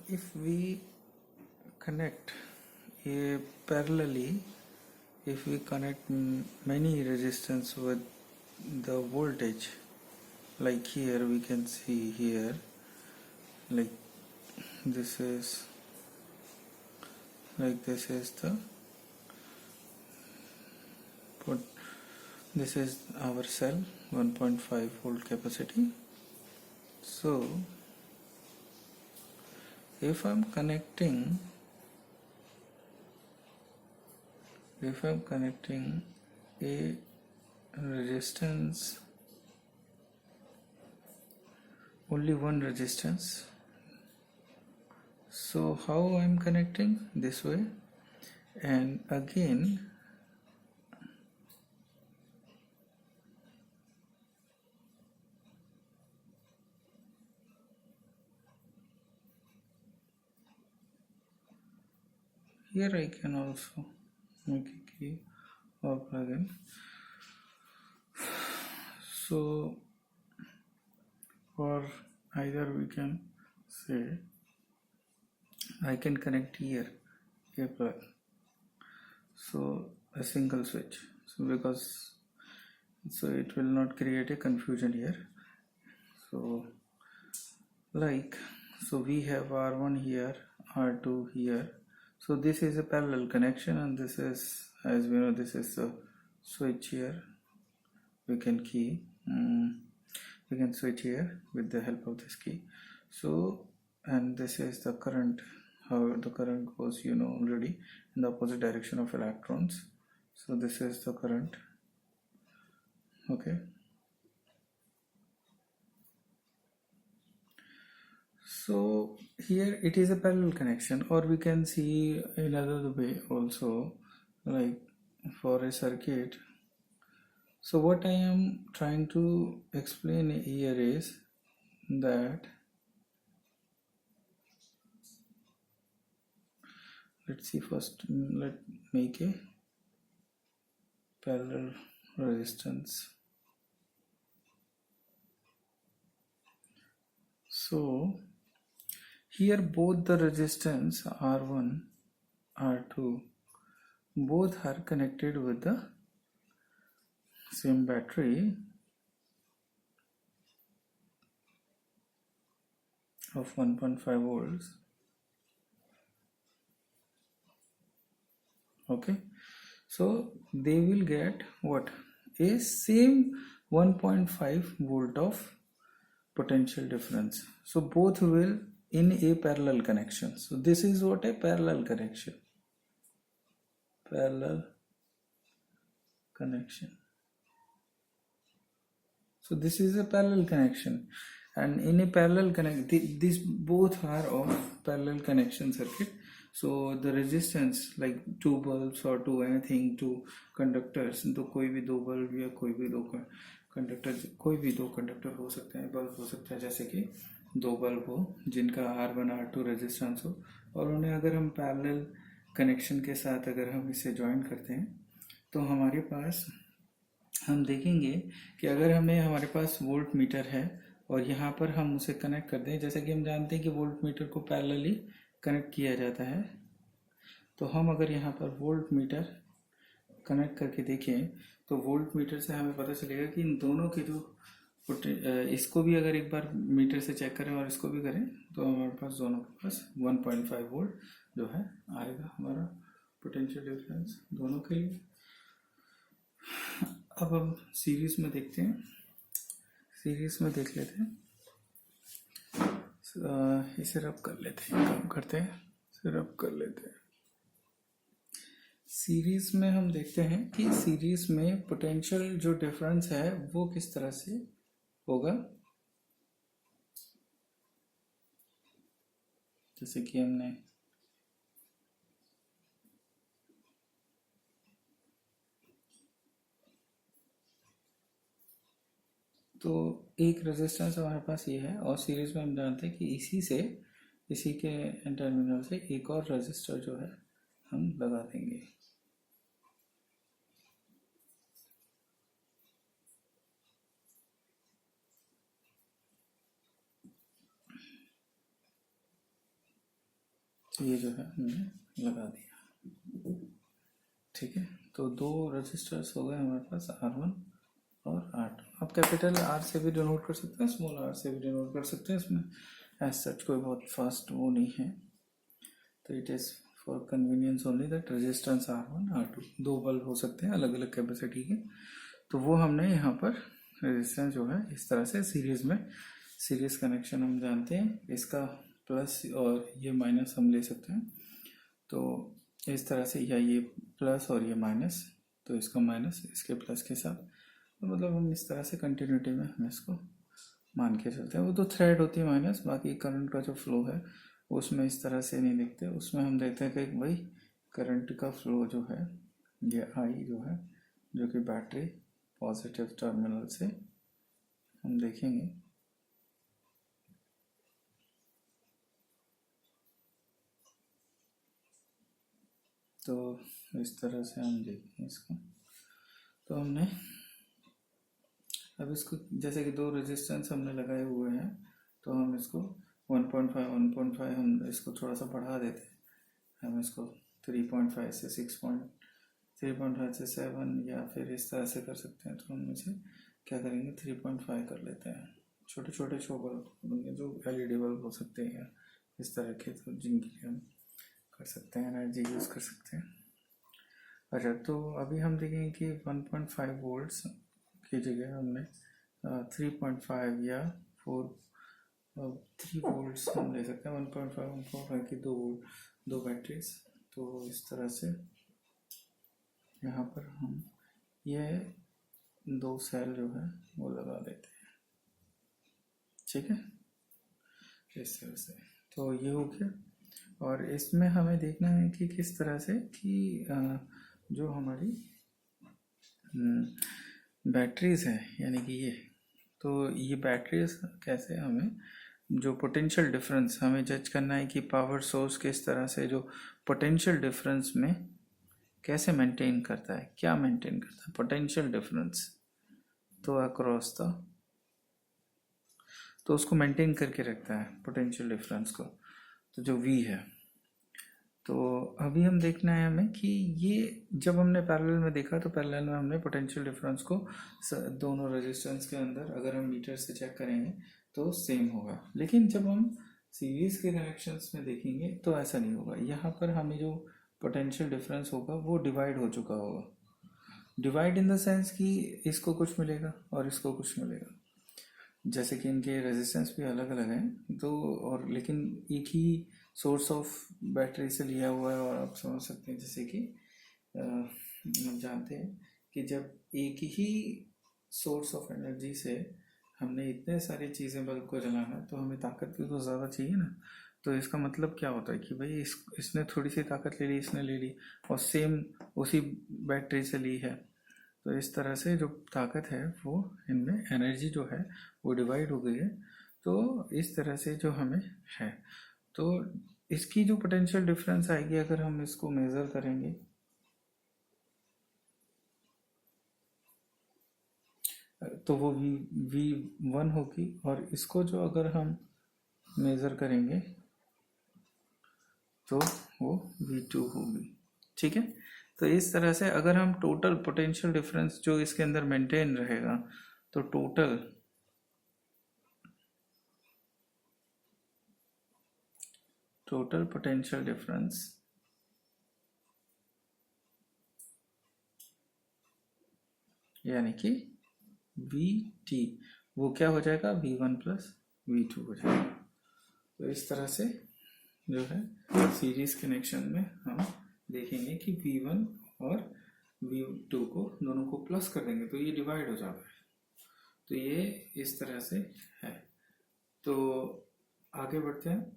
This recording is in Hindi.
if we connect a parallelly, if we connect many resistance with the voltage, like here we can see here, like this is the put this is our cell 1.5 volt capacity. So if I'm connecting a resistance, only one resistance, so how I'm connecting this way, and again here I can also make a key or plug-in. So or either we can say I can connect here a plug, so a single switch, so because so it will not create a confusion here. So like, so we have R1 here, R2 here, so this is a parallel connection, and this is, as we know, this is a switch here. We can key we can switch here with the help of this key. So, and this is the current, how the current goes, you know already, in the opposite direction of electrons. So this is the current. Okay, so here it is a parallel connection, or we can see another way also, like for a circuit. So what I am trying to explain here is that, let's see, first let make a parallel resistance. So here both the resistance R1, R2, both are connected with the same battery of 1.5 volts. Okay, so they will get what? A same 1.5 volt of potential difference. So both will in a parallel connection. So this is what a parallel connection. Parallel connection. So this is a parallel connection, and in a parallel connect, these both are of parallel connection circuit. So the resistance, like two bulbs or two anything, two conductors, तो कोई भी दो बल्ब या कोई भी दो कंडक्टर, कोई भी दो कंडक्टर हो सकते हैं, बल्ब हो सकता है, जैसे कि दो बल्ब हो जिनका R1 R2 रेजिस्टेंस हो, और उन्हें अगर हम पैरेलल कनेक्शन के साथ अगर हम इसे ज्वाइन करते हैं, तो हमारे पास हम देखेंगे कि अगर हमारे पास वोल्ट मीटर है और यहाँ पर हम उसे कनेक्ट कर दें, जैसा कि हम जानते हैं कि वोल्ट मीटर को पैरेलली कनेक्ट किया जाता है, तो हम अगर यहाँ पर वोल्ट मीटर कनेक्ट करके देखें तो वोल्ट मीटर से हमें पता चलेगा कि इन दोनों के जो इसको भी अगर एक बार मीटर से चेक करें और इसको भी करें, तो हमारे पास दोनों के पास 1.5 वोल्ट जो है आएगा हमारा पोटेंशियल डिफरेंस दोनों के लिए। अब हम सीरीज में देखते हैं, सीरीज में देख लेते हैं, इसे रब कर लेते हैं, काम करते हैं, इसे रब कर लेते हैं। सीरीज में हम देखते हैं कि सीरीज में पोटेंशियल जो डिफरेंस है वो किस तरह से होगा। जैसे कि हमने तो एक रेजिस्टेंस हमारे पास ये है, और सीरीज में हम जानते हैं कि इसी के टर्मिनल से एक और रेजिस्टर जो है हम लगा देंगे। तो ये जो है हमने लगा दिया। ठीक है, तो दो रजिस्टर्स हो गए हमारे पास R1 और R2। आप कैपिटल R से भी डिनोट कर सकते हैं, स्मॉल r से भी डिनोट कर सकते हैं, इसमें एज सच कोई बहुत फास्ट वो नहीं है। तो it is for convenience only that resistance R1 R2 दो बल्ब हो सकते हैं अलग अलग कैपेसिटी के। तो वो हमने यहाँ पर रेजिस्टेंस जो है इस तरह से सीरीज में, सीरीज कनेक्शन हम जानते हैं, इसका प्लस और ये माइनस हम ले सकते हैं। तो इस तरह से, या ये प्लस और ये माइनस, तो इसका माइनस इसके प्लस के साथ, तो मतलब हम इस तरह से कंटिन्यूटी में हम इसको मान के चलते हैं। वो तो थ्रेड होती है माइनस, बाकी करंट का जो फ्लो है उसमें इस तरह से नहीं देखते, उसमें हम देखते हैं कि भाई करंट का फ्लो जो है ये आई जो है, जो कि बैटरी पॉजिटिव टर्मिनल से हम देखेंगे। तो इस तरह से हम देखें इसको। तो हमने अब इसको, जैसे कि दो रेजिस्टेंस हमने लगाए हुए हैं, तो हम इसको 1.5 हम इसको थोड़ा सा बढ़ा देते हैं। हम इसको 3.5 से 3.5 से 7 या फिर इस तरह से कर सकते हैं। तो हम इसे क्या करेंगे, 3.5 कर लेते हैं। छोटे छोटे शो बल्ब जो LED बल्ब हो सकते हैं इस तरह के, तो जिनके लिए हम कर सकते हैं, एनर्जी यूज़ कर सकते हैं। अच्छा, तो अभी हम देखेंगे कि 1.5 वोल्ट्स की जगह हमने 3.5 या 3 वोल्ट्स हम ले सकते हैं। 1.5 की दो बैटरीज। तो इस तरह से यहाँ पर हम ये दो सेल जो है वो लगा देते हैं। ठीक है, इस तरह से। तो ये हो गया। और इसमें हमें देखना है कि किस तरह से कि जो हमारी बैटरीज है, यानी कि ये बैटरीज कैसे, हमें जो पोटेंशियल डिफरेंस हमें जज करना है कि पावर सोर्स किस तरह से जो पोटेंशियल डिफरेंस में कैसे मेंटेन करता है, क्या मेंटेन करता है पोटेंशियल डिफरेंस। तो अक्रॉस द, तो उसको मेंटेन करके रखता है पोटेंशियल डिफरेंस को, तो जो V है। तो अभी हम देखना है हमें कि ये जब हमने पैरेलल में देखा, तो पैरेलल में हमने पोटेंशियल डिफरेंस को दोनों रेजिस्टेंस के अंदर अगर हम मीटर से चेक करेंगे तो सेम होगा। लेकिन जब हम सीरीज के कनेक्शंस में देखेंगे तो ऐसा नहीं होगा। यहाँ पर हमें जो पोटेंशियल डिफरेंस होगा वो डिवाइड हो चुका होगा। डिवाइड इन द सेंस कि इसको कुछ मिलेगा और इसको कुछ मिलेगा। जैसे कि इनके रेजिस्टेंस भी अलग अलग हैं, तो और लेकिन एक ही सोर्स ऑफ बैटरी से लिया हुआ है। और आप समझ सकते हैं जैसे कि हम जानते हैं कि जब एक ही सोर्स ऑफ एनर्जी से हमने इतने सारी चीज़ें बल्ब को जलाना, तो हमें ताकत भी तो ज़्यादा चाहिए ना। तो इसका मतलब क्या होता है कि भाई इसने थोड़ी सी ताकत ले ली, इसने ले ली, और सेम उसी बैटरी से ली है। तो इस तरह से जो ताकत है वो इनमें एनर्जी जो है वो डिवाइड हो गई है। तो इस तरह से जो हमें है, तो इसकी जो पोटेंशियल डिफरेंस आएगी अगर हम इसको मेज़र करेंगे, तो वो V1 होगी। और इसको जो अगर हम मेज़र करेंगे तो वो V2 होगी। ठीक है, तो इस तरह से अगर हम टोटल पोटेंशियल डिफरेंस जो इसके अंदर मेंटेन रहेगा, तो टोटल पोटेंशियल डिफरेंस यानी कि VT वो क्या हो जाएगा, V1 प्लस V2 हो जाएगा। तो इस तरह से जो है सीरीज कनेक्शन में हम देखेंगे कि V1 और V2 को दोनों को प्लस कर देंगे तो ये डिवाइड हो जाता है। तो ये इस तरह से है। तो आगे बढ़ते हैं।